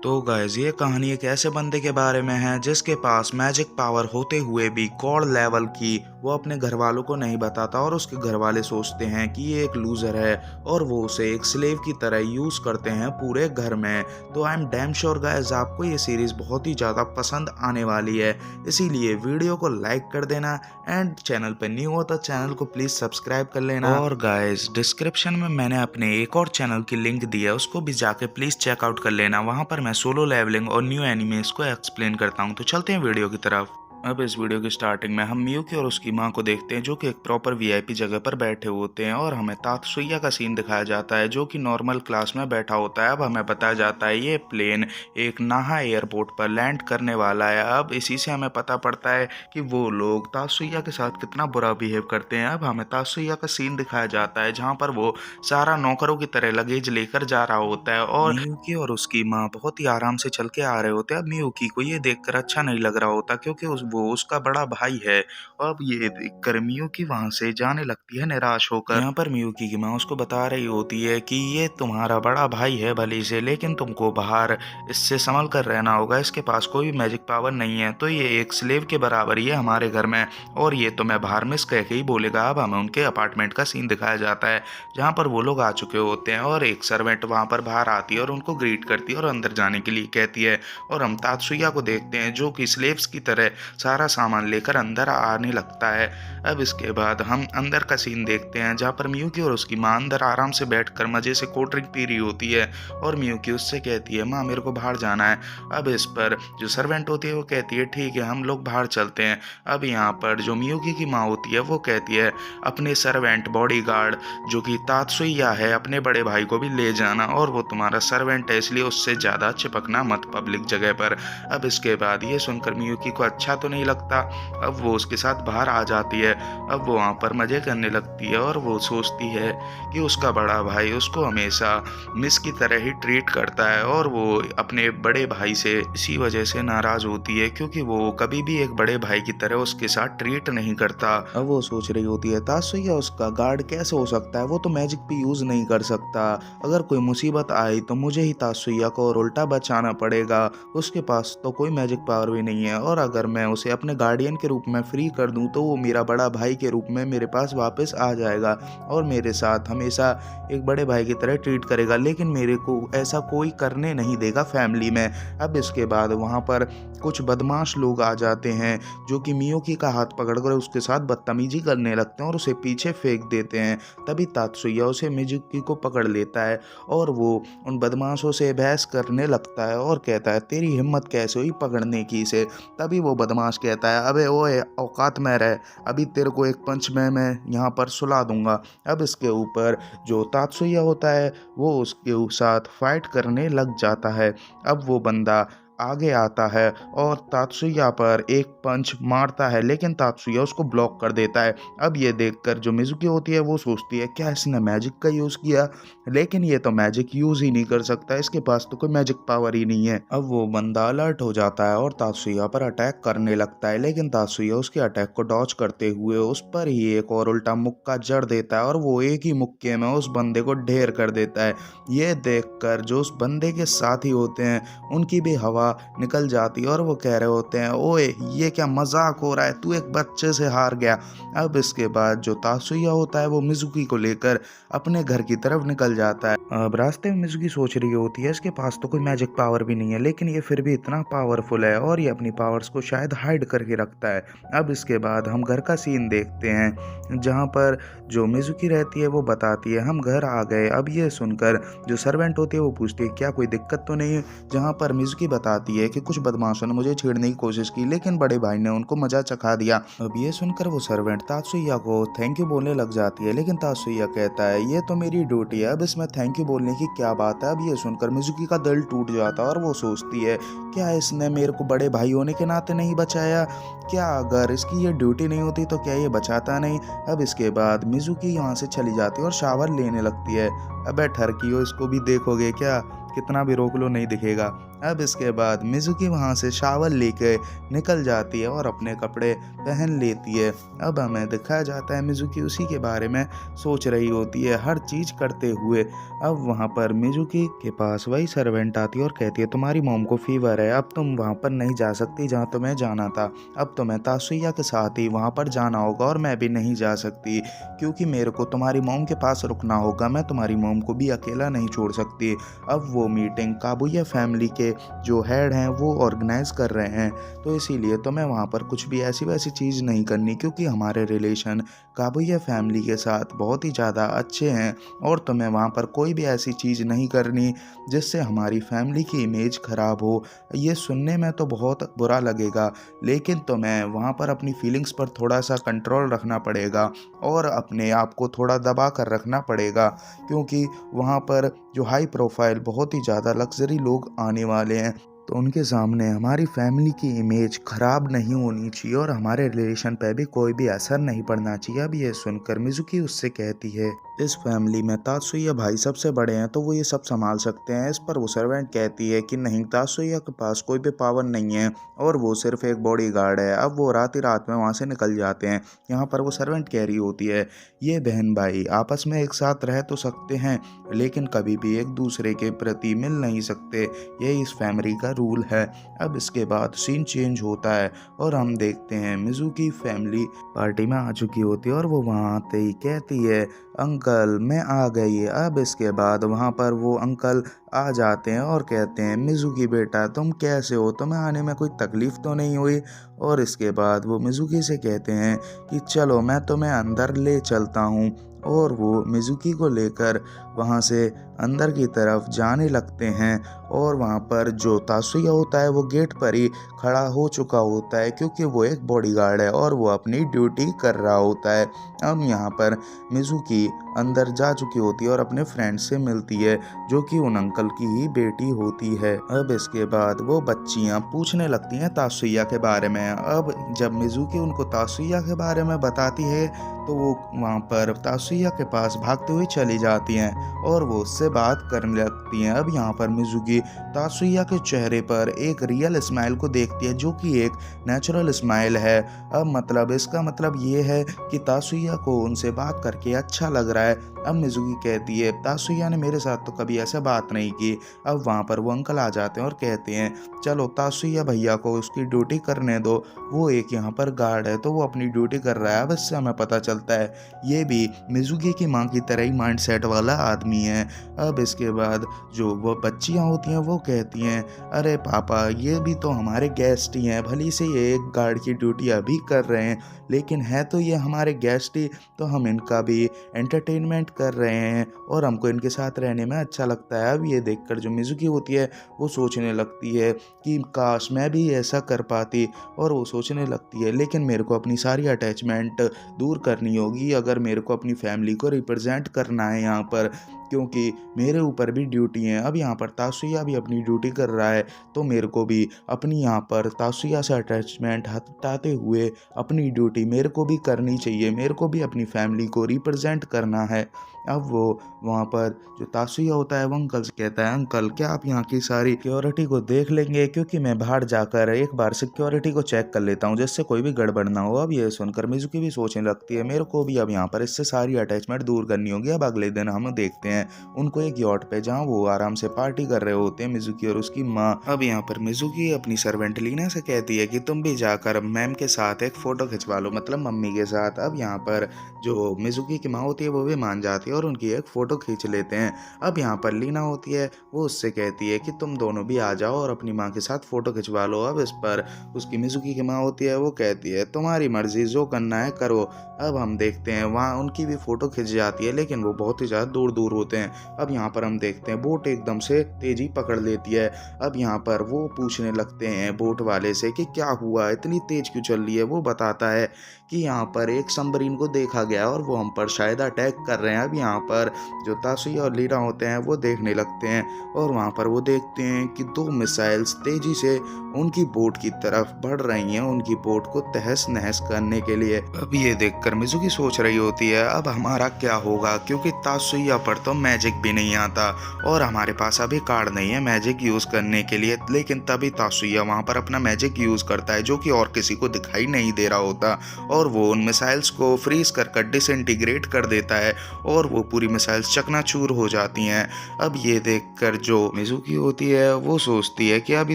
तो गाइस ये कहानी एक ऐसे बंदे के बारे में है जिसके पास मैजिक पावर होते हुए भी गॉड लेवल की वो अपने घर वालों को नहीं बताता और उसके घर वाले सोचते हैं कि ये एक लूजर है और वो उसे एक स्लेव की तरह यूज करते हैं पूरे घर में। तो I am damn sure guys आपको ये सीरीज बहुत ही ज़्यादा पसंद आने वाली है, इसीलिए वीडियो को लाइक कर देना एंड चैनल पर न्यू हो तो चैनल को प्लीज़ सब्सक्राइब कर लेना। और गाइस डिस्क्रिप्शन में मैंने अपने एक और चैनल की लिंक दी है, उसको भी जाके प्लीज़ चेकआउट कर लेना। वहाँ पर मैं सोलो लेवलिंग और न्यू एनिमेस को एक्सप्लेन करता हूँ। तो चलते हैं वीडियो की तरफ। अब इस वीडियो की स्टार्टिंग में हम मियुकी और उसकी माँ को देखते हैं जो कि एक प्रॉपर वीआईपी जगह पर बैठे होते हैं और हमें तात्सुया का सीन दिखाया जाता है जो कि नॉर्मल क्लास में बैठा होता है। अब हमें बताया जाता है ये प्लेन एक नाहा एयरपोर्ट पर लैंड करने वाला है। अब इसी से हमें पता पड़ता है कि वो लोग तात्सुया के साथ कितना बुरा बिहेव करते हैं। अब हमें तात्सुया का सीन दिखाया जाता है जहाँ पर वो सारा नौकरों की तरह लगेज लेकर जा रहा होता है और मियुकी और उसकी माँ बहुत ही आराम से चल के आ रहे होते हैं। अब मियुकी को ये देखकर अच्छा नहीं लग रहा होता क्योंकि वो उसका बड़ा भाई है। अब ये देखकर मियुकी वहां से जाने लगती है निराश होकर। यहाँ पर मियुकी की माँ उसको बता रही होती है कि ये तुम्हारा बड़ा भाई है भले से, लेकिन तुमको बाहर इससे संभल कर रहना होगा। इसके पास कोई भी मैजिक पावर नहीं है, तो ये एक स्लेव के बराबर ही है हमारे घर में और ये तुम्हें बाहर मिस कह के ही बोलेगा। अब हमें उनके अपार्टमेंट का सीन दिखाया जाता है जहाँ पर वो लोग आ चुके होते हैं और एक सर्वेंट वहाँ पर बाहर आती है और उनको ग्रीट करती है और अंदर जाने के लिए कहती है। और हम तात्सुया को देखते हैं जो कि स्लेव्स की तरह सारा सामान लेकर अंदर आने लगता है। अब इसके बाद हम अंदर का सीन देखते हैं जहाँ पर मियुकी और उसकी माँ अंदर आराम से बैठकर मजे से कोल्ड ड्रिंक पी रही होती है और मियुकी उससे कहती है माँ मेरे को बाहर जाना है। अब इस पर जो सर्वेंट होती है वो कहती है ठीक है हम लोग बाहर चलते हैं। अब यहाँ पर जो मियुकी की माँ होती है वो कहती है अपने सर्वेंट बॉडीगार्ड जो कि तात्सुया है अपने बड़े भाई को भी ले जाना और वो तुम्हारा सर्वेंट है इसलिए उससे ज़्यादा चिपकना मत पब्लिक जगह पर। अब इसके बाद ये सुनकर मियुकी को अच्छा तो नहीं लगता। अब वो उसके साथ बाहर आ जाती है। अब वो वहाँ पर मजे करने लगती है और वो सोचती है कि उसका बड़ा भाई उसको हमेशा मिस की तरह ही ट्रीट करता है और वो अपने बड़े भाई से इसी वजह से नाराज होती है क्योंकि वो कभी भी एक बड़े भाई की तरह उसके साथ ट्रीट नहीं करता। अब वो सोच रही होती है तात्सुया उसका गार्ड कैसे हो सकता है, वो तो मैजिक भी यूज नहीं कर सकता। अगर कोई मुसीबत आई तो मुझे ही तात्सुया को और उल्टा बचाना पड़ेगा, उसके पास तो कोई मैजिक पावर भी नहीं है और अगर मैं उसे अपने गार्डियन के रूप में फ्री कर दूं तो वो मेरा बड़ा भाई के रूप में मेरे पास वापस आ जाएगा और मेरे साथ हमेशा एक बड़े भाई की तरह ट्रीट करेगा, लेकिन मेरे को ऐसा कोई करने नहीं देगा फैमिली में। अब इसके बाद वहाँ पर कुछ बदमाश लोग आ जाते हैं जो कि मियुकी का हाथ पकड़कर उसके साथ बदतमीजी करने लगते हैं और उसे पीछे फेंक देते हैं। तभी तात्सुया उसे मियुकी को पकड़ लेता है और वो उन बदमाशों से बहस करने लगता है और कहता है तेरी हिम्मत कैसे हुई पकड़ने की इसे। तभी वो बदमाश कहता है अबे ओए औकात में रह, अभी तेरे को एक पंच में मैं यहाँ पर सुला दूंगा। अब इसके ऊपर जो तात्सुया होता है वो उसके साथ फाइट करने लग जाता है। अब वो बंदा आगे आता है और तात्सुया पर एक पंच मारता है लेकिन तात्सुया उसको ब्लॉक कर देता है। अब ये देखकर जो मिजुकी होती है वो सोचती है क्या इसने मैजिक का यूज़ किया, लेकिन ये तो मैजिक यूज़ ही नहीं कर सकता, इसके पास तो कोई मैजिक पावर ही नहीं है। अब वो बंदा अलर्ट हो जाता है और तात्सुया पर अटैक करने लगता है लेकिन तात्सुया उसके अटैक को डॉज करते हुए उस पर ही एक और उल्टा मुक्का जड़ देता है और वो एक ही मुक्के में उस बंदे को ढेर कर देता है। ये देखकर जो उस बंदे के साथी होते हैं उनकी भी हवा निकल जाती है और वो कह रहे होते हैं ओए ये क्या मजाक हो रहा है, तू एक बच्चे से हार गया। अब इसके बाद जो तात्सुया होता है वो मिजुकी को लेकर अपने घर की तरफ निकल जाता है। अब रास्ते में मिजुकी सोच रही होती है इसके पास तो कोई मैजिक पावर भी नहीं है, लेकिन ये फिर भी इतना पावरफुल है और ये अपनी पावर्स को शायद हाइड करके रखता है। अब इसके बाद हम घर का सीन देखते हैं जहाँ पर जो मिजुकी रहती है वो बताती है हम घर आ गए। अब ये सुनकर जो सर्वेंट होती है वो पूछती है क्या कोई दिक्कत तो नहीं है, जहाँ पर मिजुकी बताती है कि कुछ बदमाशों ने मुझे छेड़ने की कोशिश की लेकिन बड़े भाई ने उनको मजा चखा दिया। अब ये सुनकर वो सर्वेंट तात्सुया को थैंक यू बोलने लग जाती है लेकिन तात्सुया कहता है ये तो मेरी ड्यूटी है, अब इसमें थैंक यू बोलने की क्या बात है। अब ये सुनकर मिजुकी का दिल टूट जाता है और वो सोचती है क्या इसने मेरे को बड़े भाई होने के नाते नहीं बचाया, क्या अगर इसकी ये ड्यूटी नहीं होती तो क्या ये बचाता नहीं। अब इसके बाद मिजुकी यहाँ से चली जाती है और शावर लेने लगती है। अबे ठरकियो इसको भी देखोगे क्या, कितना भी रोक लो नहीं दिखेगा। अब इसके बाद मिजुकी वहाँ से शावर लेके निकल जाती है और अपने कपड़े पहन लेती है। अब हमें दिखाया जाता है मिजुकी उसी के बारे में सोच रही होती है हर चीज़ करते हुए। अब वहाँ पर मिजुकी के पास वही सर्वेंट आती है और कहती है तुम्हारी मॉम को फीवर है, अब तुम वहाँ पर नहीं जा सकती जहाँ तुम्हें जाना था, अब तुम्हें तासुया के साथ ही वहाँ पर जाना होगा और मैं भी नहीं जा सकती क्योंकि मेरे को तुम्हारी मॉम के पास रुकना होगा, मैं तुम्हारी मॉम को भी अकेला नहीं छोड़ सकती। अब वो मीटिंग काबुया फैमिली के जो हेड हैं वो ऑर्गेनाइज कर रहे हैं, तो इसीलिए तुम्हें वहाँ पर कुछ भी ऐसी वैसी चीज़ नहीं करनी क्योंकि हमारे रिलेशन काबुया फैमिली के साथ बहुत ही ज़्यादा अच्छे हैं और तुम्हें वहाँ पर कोई भी ऐसी चीज़ नहीं करनी जिससे हमारी फैमिली की इमेज ख़राब हो। ये सुनने में तो बहुत बुरा लगेगा लेकिन तुम्हें वहाँ पर अपनी फीलिंग्स पर थोड़ा सा कंट्रोल रखना पड़ेगा और अपने आप को थोड़ा दबा कर रखना पड़ेगा क्योंकि वहाँ पर जो हाई प्रोफाइल बहुत ही ज़्यादा लग्जरी लोग आने वाले हैं, तो उनके सामने हमारी फैमिली की इमेज ख़राब नहीं होनी चाहिए और हमारे रिलेशन पे भी कोई भी असर नहीं पड़ना चाहिए। अब ये सुनकर मिजुकी उससे कहती है इस फैमिली में तात्सुया भाई सबसे बड़े हैं तो वो ये सब संभाल सकते हैं। इस पर वो सर्वेंट कहती है कि नहीं, तात्सुया के पास कोई भी पावर नहीं है और वो सिर्फ एक बॉडीगार्ड है। अब वो रात ही रात में वहाँ से निकल जाते हैं। यहाँ पर वो सर्वेंट कह रही होती है ये बहन भाई आपस में एक साथ रह तो सकते हैं लेकिन कभी भी एक दूसरे के प्रति मिल नहीं सकते, यही इस फैमिली का रूल है। अब इसके बाद सीन चेंज होता है और हम देखते हैं मिजुकी फैमिली पार्टी में आ चुकी होती है और वो वहाँ आते ही कहती है अंकल मैं आ गई। अब इसके बाद वहाँ पर वो अंकल आ जाते हैं और कहते हैं मिजुकी बेटा तुम कैसे हो, तुम्हें आने में कोई तकलीफ़ तो नहीं हुई। और इसके बाद वो मिजुकी से कहते हैं कि चलो मैं तुम्हें अंदर ले चलता हूँ और वो मिजुकी को लेकर वहाँ से अंदर की तरफ जाने लगते हैं और वहाँ पर जो तासुया होता है वो गेट पर ही खड़ा हो चुका होता है क्योंकि वो एक बॉडीगार्ड है और वो अपनी ड्यूटी कर रहा होता है। अब यहाँ पर मिजुकी अंदर जा चुकी होती है और अपने फ्रेंड से मिलती है जो कि उन अंकल की ही बेटी होती है। अब इसके बाद वो बच्चियाँ पूछने लगती हैं तासुया के बारे में। अब जब मिजुकी उनको तासुया के बारे में बताती है तो वो वहाँ पर तासुया के पास भागते हुए चली जाती हैं और वो उससे बात करने लगती हैं। अब यहाँ पर मिजुकी तासुया के चेहरे पर एक रियल स्माइल को देखती है जो कि एक नेचुरल स्माइल है। अब मतलब इसका मतलब ये है कि तासुया को उनसे बात करके अच्छा लग रहा है। अब मिजुकी कहती है तासुया ने मेरे साथ तो कभी ऐसे बात नहीं की। अब वहाँ पर वो अंकल आ जाते हैं और कहते हैं चलो तासुया भैया को उसकी ड्यूटी करने दो, वो एक यहाँ पर गार्ड है तो वो अपनी ड्यूटी कर रहा है। अब इससे हमें पता चलता है ये भी मिजुकी की माँ की तरह ही माइंडसेट वाला आदमी है। अब इसके बाद जो वो बच्चियाँ होती हैं वो कहती हैं अरे पापा ये भी तो हमारे गेस्ट ही हैं, भली से ये एक गार्ड की ड्यूटी अभी कर रहे हैं लेकिन है तो ये हमारे गेस्ट ही, तो हम इनका भी एंटरटेनमेंट कर रहे हैं और हमको इनके साथ रहने में अच्छा लगता है। अब ये देखकर जो मिजुकी होती है वो सोचने लगती है कि काश मैं भी ऐसा कर पाती, और वो सोचने लगती है लेकिन मेरे को अपनी सारी अटैचमेंट दूर करनी होगी अगर मेरे को अपनी फैमिली को रिप्रेजेंट करना है यहाँ पर, क्योंकि मेरे ऊपर भी ड्यूटी है। अब यहाँ पर तासुया भी अपनी ड्यूटी कर रहा है तो मेरे को भी अपनी यहाँ पर तासुया से अटैचमेंट हटाते हुए अपनी ड्यूटी मेरे को भी करनी चाहिए, मेरे को भी अपनी फैमिली को रिप्रेजेंट करना है। अब वो वहाँ पर जो तासुया होता है वो अंकल से कहता है अंकल क्या आप यहाँ की सारी सिक्योरिटी को देख लेंगे, क्योंकि मैं बाहर जाकर एक बार सिक्योरिटी को चेक कर लेता हूँ जिससे कोई भी गड़बड़ ना हो। अब ये सुनकर मिजुकी भी सोचने लगती है मेरे को भी अब यहाँ पर इससे सारी अटैचमेंट दूर करनी होगी। अब अगले दिन हम देखते हैं उनको एक यॉट पे जहाँ वो आराम से पार्टी कर रहे होते हैं मिजुकी और उसकी माँ। अब यहाँ पर मिजुकी अपनी सर्वेंट लीना से कहती है कि तुम भी जाकर मैम के साथ एक फ़ोटो खिंचवा लो, मतलब मम्मी के साथ। अब यहाँ पर जो मिजुकी की माँ होती है वो भी मान जाती है और उनकी एक फ़ोटो खींच लेते हैं। अब यहाँ पर लीना होती है वो उससे कहती है कि तुम दोनों भी आ जाओ और अपनी माँ के साथ फ़ोटो खिंचवा लो। अब इस पर उसकी मिजुकी की माँ होती है वो कहती है तुम्हारी मर्जी, जो करना है करो। अब हम देखते हैं वहाँ उनकी भी फ़ोटो खिंच जाती है लेकिन वो बहुत ही ज़्यादा दूर दूर होते हैं। अब यहाँ पर हम देखते हैं बोट एकदम से तेज़ी पकड़ लेती है। अब यहाँ पर वो पूछने लगते हैं बोट वाले से कि क्या हुआ, इतनी तेज़ क्यों चल रही है। वो बताता है कि यहाँ पर एक सबमरीन को देखा गया और वो हम पर शायद अटैक कर रहे हैं। अब यहाँ पर जो तासुया और लीना होते हैं वो देखने लगते हैं और वहाँ पर वो देखते हैं कि 2 मिसाइल्स तेज़ी से उनकी बोट की तरफ बढ़ रही हैं, उनकी बोट को तहस नहस करने के लिए। अब ये देखकर मिजुकी सोच रही होती है अब हमारा क्या होगा, क्योंकि तासुया पर तो तो मैजिक भी नहीं आता और हमारे पास अभी कार्ड नहीं है मैजिक यूज़ करने के लिए। लेकिन तभी तासुया वहाँ पर अपना मैजिक यूज़ करता है जो कि और किसी को दिखाई नहीं दे रहा होता, और वो उन मिसाइल्स को फ्रीज कर डिसइंटीग्रेट कर देता है और वो पूरी मिसाइल्स चकनाचूर हो जाती हैं। अब ये देखकर जो मिजुकी होती है वो सोचती है कि अभी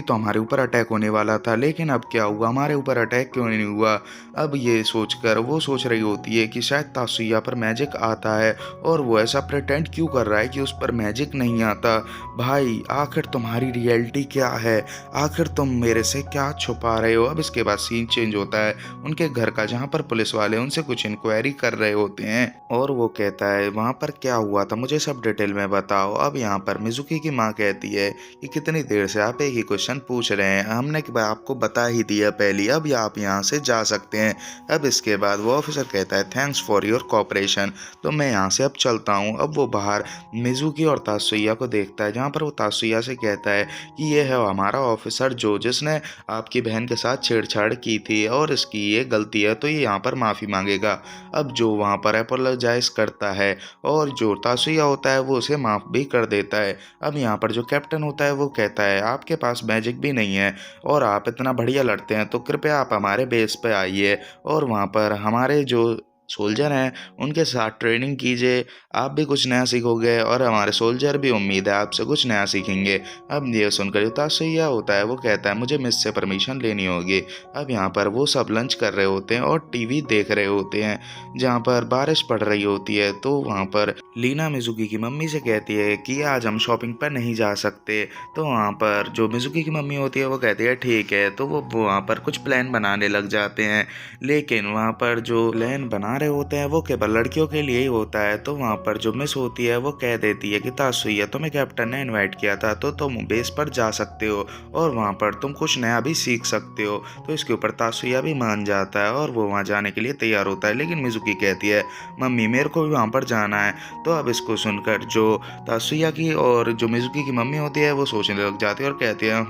तो हमारे ऊपर अटैक होने वाला था, लेकिन अब क्या हुआ, हमारे ऊपर अटैक क्यों नहीं हुआ। अब ये सोचकर वो सोच रही होती है कि शायद तासुया पर मैजिक आता है और वो ऐसा प्रिटेंड क्यों कर रहा है कि उस पर मैजिक नहीं आता। भाई आखिर तुम्हारी रियलिटी क्या है, आखिर तुम मेरे से क्या छुपा रहे हो। अब इसके बाद सीन चेंज होता है उनके घर का, जहाँ पर पुलिस वाले उनसे कुछ इंक्वायरी कर रहे होते हैं और वो कहता है वहाँ पर क्या हुआ था मुझे सब डिटेल में बताओ। अब यहाँ पर मिजुकी की माँ कहती है कि कितनी देर से आप एक ही क्वेश्चन पूछ रहे हैं, हमने आपको बता ही दिया पहले, अब आप यहाँ से जा सकते हैं। अब इसके बाद वो ऑफिसर कहता है थैंक्स फॉर योर कोऑपरेशन, तो मैं यहाँ से अब चलता हूँ। अब वो बाहर मिजुकी और तासुया को देखता है, जहाँ पर वो तासुया से कहता है कि ये है हमारा ऑफिसर जो जिसने आपकी बहन के साथ छेड़छाड़ की थी और इसकी ये गलती है, तो ये यहाँ पर माफ़ी मांगेगा। अब जो वहाँ पर अपोलोजाइज करता है और जो तासुया होता है वो उसे माफ़ भी कर देता है। अब यहाँ पर जो कैप्टन होता है वो कहता है आपके पास मैजिक भी नहीं है और आप इतना बढ़िया लड़ते हैं, तो कृपया आप हमारे बेस पे आइए और वहाँ पर हमारे जो सोल्जर हैं उनके साथ ट्रेनिंग कीजिए, आप भी कुछ नया सीखोगे और हमारे सोल्जर भी उम्मीद है आपसे कुछ नया सीखेंगे। अब ये सुनकर जो तासुया होता है वो कहता है मुझे मिस से परमिशन लेनी होगी। अब यहाँ पर वो सब लंच कर रहे होते हैं और टीवी देख रहे होते हैं, जहाँ पर बारिश पड़ रही होती है। तो वहाँ पर लीना मिजुकी की मम्मी से कहती है कि आज हम शॉपिंग पर नहीं जा सकते। तो वहाँ पर जो मिजुकी की मम्मी होती है वो कहती है ठीक है। तो वो वहाँ पर कुछ प्लान बनाने लग जाते हैं, लेकिन वहाँ पर जो प्लान बना रहे होते हैं वो केवल लड़कियों के लिए ही होता है। तो वहाँ पर जो मिस होती है वो कह देती है कि तासुया तुम्हें कैप्टन ने इनवाइट किया था तो तुम बेस पर जा सकते हो और वहाँ पर तुम कुछ नया भी सीख सकते हो। तो इसके ऊपर तासुया भी मान जाता है और वो वहाँ जाने के लिए तैयार होता है, लेकिन मिजुकी कहती है मम्मी मेरे को भी वहाँ पर जाना है। तो अब इसको सुनकर जो तासुया की और जो मिजुकी की मम्मी होती है वो सोचने लग जाती है और कहती है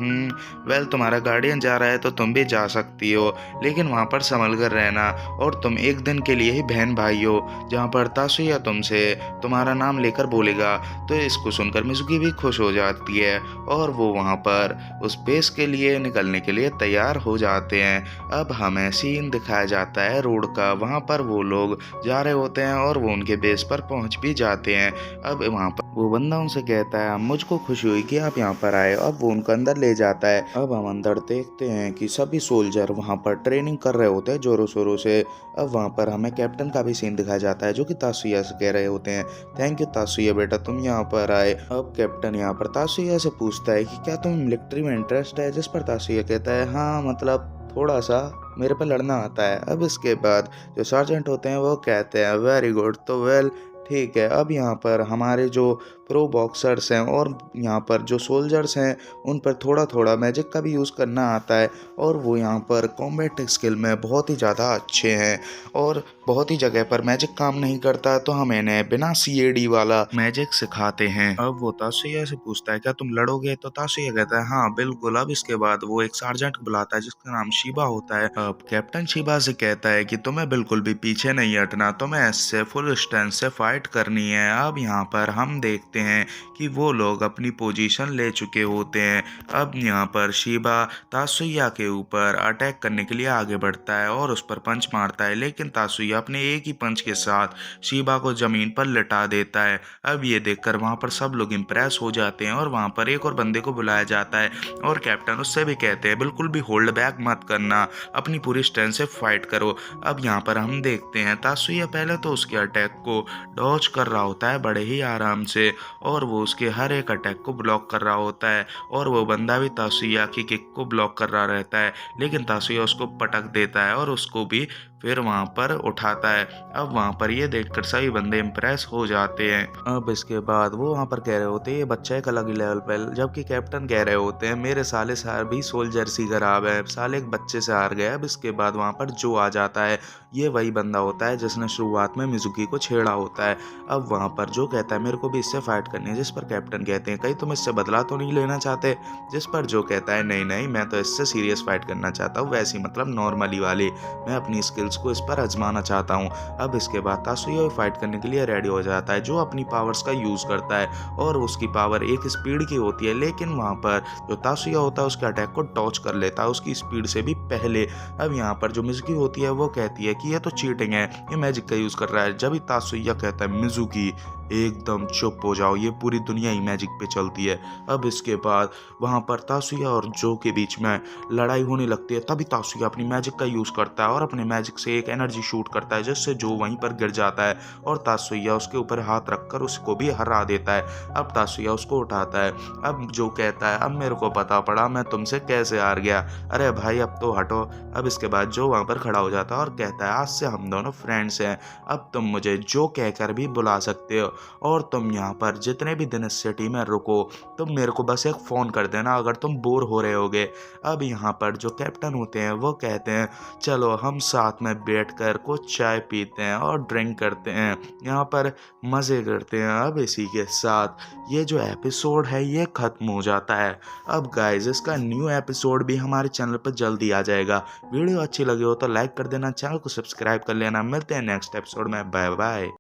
वेल तुम्हारा गार्डियन जा रहा है तो तुम भी जा सकती हो, लेकिन वहाँ पर संभल कर रहना और तुम एक दिन के लिए ही बहन भाई हो, जहाँ पर तासुया तुमसे तुम्हारा नाम लेकर बोलेगा। तो इसको सुनकर मिजुकी भी खुश हो जाती है और वो वहाँ पर उस बेस के लिए निकलने के लिए तैयार हो जाते हैं। अब हमें सीन दिखाया जाता है रोड का, वहाँ पर वो लोग जा रहे होते हैं और वो उनके बेस पर पहुँच भी जाते हैं। अब वहाँ पर वो बंदा उनसे कहता है मुझको खुशी हुई कि आप यहाँ पर आए। अब वो उनको अंदर ले जाता है। अब हम अंदर देखते हैं कि सभी सोल्जर वहाँ पर ट्रेनिंग कर रहे होते हैं जोरों शोरों से। अब वहाँ पर हमें कैप्टन का भी सीन दिखाया जाता है जो कि तासुया से कह रहे होते हैं थैंक यू तासुया बेटा तुम यहाँ पर आए। अब कैप्टन यहाँ पर तासुया से पूछता है कि क्या तुम मिलिट्री में इंटरेस्ट है, जिस पर तासुया कहता है हाँ मतलब थोड़ा सा मेरे पर लड़ना आता है। अब इसके बाद जो सार्जेंट होते हैं वो कहते हैं वेरी गुड, तो वेल ठीक है। अब यहाँ पर हमारे जो प्रो बॉक्सर्स हैं और यहाँ पर जो सोल्जर्स हैं उन पर थोड़ा थोड़ा मैजिक का भी यूज़ करना आता है और वो यहाँ पर कॉम्बैट स्किल में बहुत ही ज़्यादा अच्छे हैं और बहुत ही जगह पर मैजिक काम नहीं करता, तो हम इन्हें बिना CAD वाला मैजिक सिखाते हैं। अब वो तासुया से पूछता है क्या तुम लड़ोगे, तो तासुया कहता है हाँ बिल्कुल। अब इसके बाद वो एक सार्जेंट बुलाता है जिसका नाम शिबा होता है। अब कैप्टन शिबा से कहता है कि तुम्हें बिल्कुल भी पीछे नहीं हटना, तुम्हें इससे फुल स्ट्रेंथ से फाइट करनी है। अब यहाँ पर हम देखते हैं कि वो लोग अपनी पोजीशन ले चुके होते हैं। अब यहाँ पर शिबा तासुया के ऊपर अटैक करने के लिए आगे बढ़ता है और उस पर पंच मारता है, लेकिन तासुया अपने एक ही पंच के साथ शिबा को जमीन पर लिटा देता है। अब ये देखकर वहाँ पर सब लोग इम्प्रेस हो जाते हैं और वहाँ पर एक और बंदे को बुलाया जाता है और कैप्टन उससे भी कहते हैं बिल्कुल भी होल्ड बैक मत करना, अपनी पूरी स्ट्रेंथ से फाइट करो। अब यहाँ पर हम देखते हैं तासुया पहले तो उसके अटैक को डॉज कर रहा होता है बड़े ही आराम से और वो उसके हर एक अटैक को ब्लॉक कर रहा होता है और वो बंदा भी तासुया की किक को ब्लॉक कर रहा रहता है, लेकिन तासुया उसको पटक देता है और उसको भी फिर वहाँ पर उठाता है। अब वहाँ पर ये देखकर सभी बंदे इम्प्रेस हो जाते हैं। अब इसके बाद वो वहाँ पर कह रहे होते हैं ये बच्चा एक अलग ही लेवल पर, जबकि कैप्टन कह रहे होते हैं मेरे साले सार भी सोल्जर सी खराब है, साले एक बच्चे से हार गए। अब इसके बाद वहाँ पर जो आ जाता है, ये वही बंदा होता है जिसने शुरुआत में मिजुकी को छेड़ा होता है। अब वहाँ पर जो कहता है मेरे को भी इससे फाइट करनी है, जिस पर कैप्टन कहते हैं कहीं तुम इससे बदला तो नहीं लेना चाहते, जिस पर जो कहता है नहीं नहीं मैं तो इससे सीरियस फाइट करना चाहता हूँ, वैसी मतलब नॉर्मली वाली, मैं अपनी स्किल स्किल्स को इस पर आजमाना चाहता हूँ। अब इसके बाद तासुया फाइट करने के लिए रेडी हो जाता है, जो अपनी पावर्स का यूज़ करता है और उसकी पावर एक स्पीड की होती है, लेकिन वहाँ पर जो तासुया होता है उसके अटैक को डॉज कर लेता है उसकी स्पीड से भी पहले। अब यहाँ पर जो मिज़ुकी होती है वो कहती है कि ये तो चीटिंग है, ये मैजिक का यूज़ कर रहा है। जब ही तासुया कहता है मिज़ुकी एकदम चुप हो जाओ, ये पूरी दुनिया ही मैजिक पे चलती है। अब इसके बाद वहाँ पर तासुया और जो के बीच में लड़ाई होने लगती है, तभी तासुया अपनी मैजिक का यूज़ करता है और अपने मैजिक से एक एनर्जी शूट करता है, जिससे जो वहीं पर गिर जाता है और तासुया उसके ऊपर हाथ रखकर उसको भी हरा देता है। अब तासुया उसको उठाता है। अब जो कहता है अब मेरे को पता पड़ा मैं तुमसे कैसे हार गया, अरे भाई अब तो हटो। अब इसके बाद जो वहाँ पर खड़ा हो जाता है और कहता है आज से हम दोनों फ्रेंड्स हैं, अब तुम मुझे जो कहकर भी बुला सकते हो और तुम यहाँ पर जितने भी दिन इस सिटी में रुको तुम मेरे को बस एक फ़ोन कर देना अगर तुम बोर हो रहे होगे। अब यहाँ पर जो कैप्टन होते हैं वो कहते हैं चलो हम साथ में बैठकर कुछ चाय पीते हैं और ड्रिंक करते हैं, यहाँ पर मज़े करते हैं। अब इसी के साथ ये जो एपिसोड है ये ख़त्म हो जाता है। अब गाइस इसका न्यू एपिसोड भी हमारे चैनल पर जल्दी आ जाएगा। वीडियो अच्छी लगी हो तो लाइक कर देना, चैनल को सब्सक्राइब कर लेना। मिलते हैं नेक्स्ट एपिसोड में, बाय बाय।